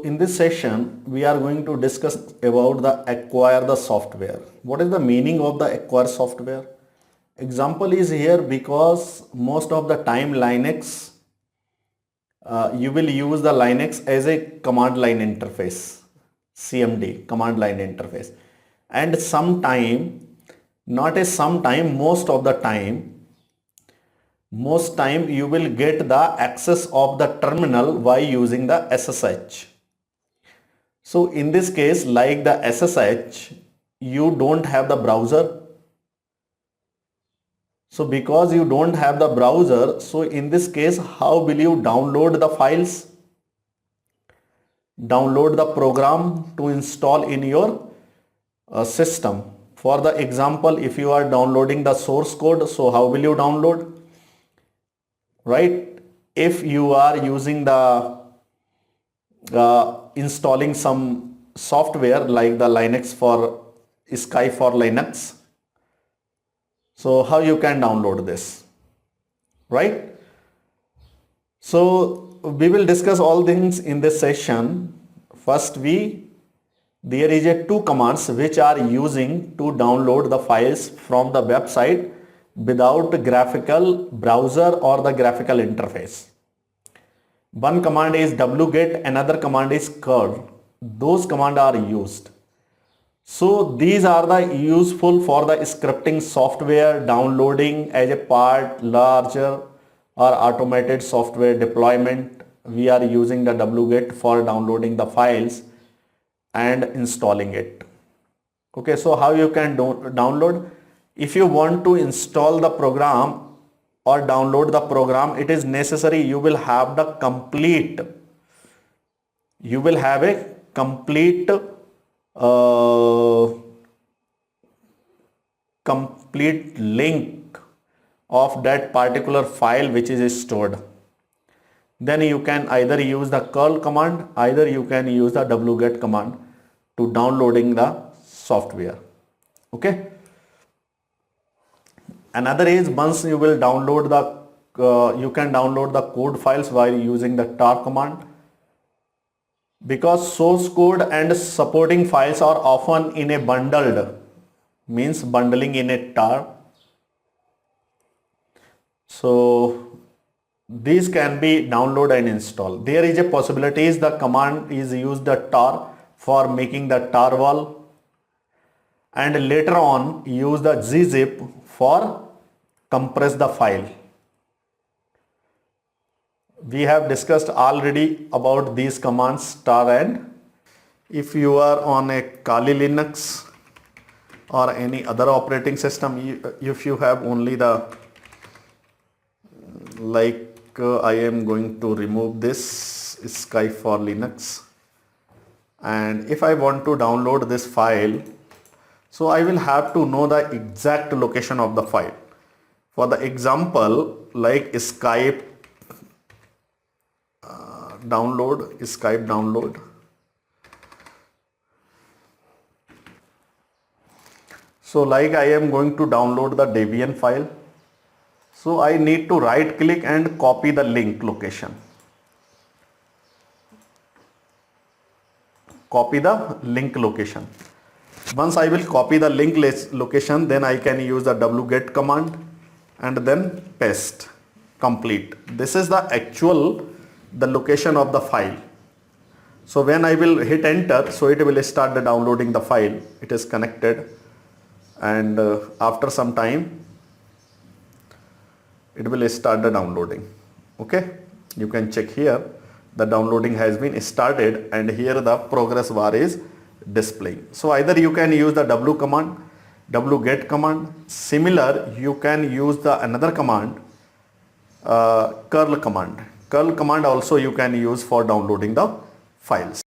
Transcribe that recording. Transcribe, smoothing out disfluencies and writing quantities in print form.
So in this session, we are going to discuss about the acquire the software. What is the meaning of the acquire software? Example is here because most of the time Linux, you will use the Linux as a command line interface, CMD, command line interface. And sometime, not a sometime, most time you will get the access of the terminal by using the SSH. So in this case, like the SSH, you don't have the browser. So because you don't have the browser, so in this case, how will you download the files? Download the program to install in your system. For the example, if you are downloading the source code, so how will you download? Right? If you are using the installing some software like the Linux for Sky for Linux, so how you can download this, right? So we will discuss all things in this session. First, there is two commands which are using to download the files from the website without graphical browser or the graphical interface. One command is wget, another command is curl. Those commands are used. So these are the useful for the scripting software downloading as a part larger or automated software deployment. We are using the wget for downloading the files and installing it. Okay, so how you can download? If you want to install the program or download the program, it is necessary you will have a complete link of that particular file which is stored. Then you can either use the curl command, either you can use the wget command to downloading the software. Okay. Another is once you will download you can download the code files while using the tar command, because source code and supporting files are often in a bundled, means bundling in a tar. So these can be download and install. There is a possibility is the command is use the tar for making the tar wall, and later on use the gzip for compress the file. We have discussed already about these commands tar and. If you are on a Kali Linux or any other operating system, if you have only the I am going to remove this Sky for Linux, and if I want to download this file, so I will have to know the exact location of the file. For the example, like Skype download. So like I am going to download the Debian file. So I need to right click and copy the link location. Copy the link location. Once I will copy the link location, then I can use the wget command and then paste, complete. This is the location of the file. So when I will hit enter, so it will start the downloading the file. It is connected, and after some time it will start the downloading. Okay, you can check here the downloading has been started, and here the progress bar is displaying. So either you can use the wget command. Similar, you can use the another command, curl command. Curl command also you can use for downloading the files.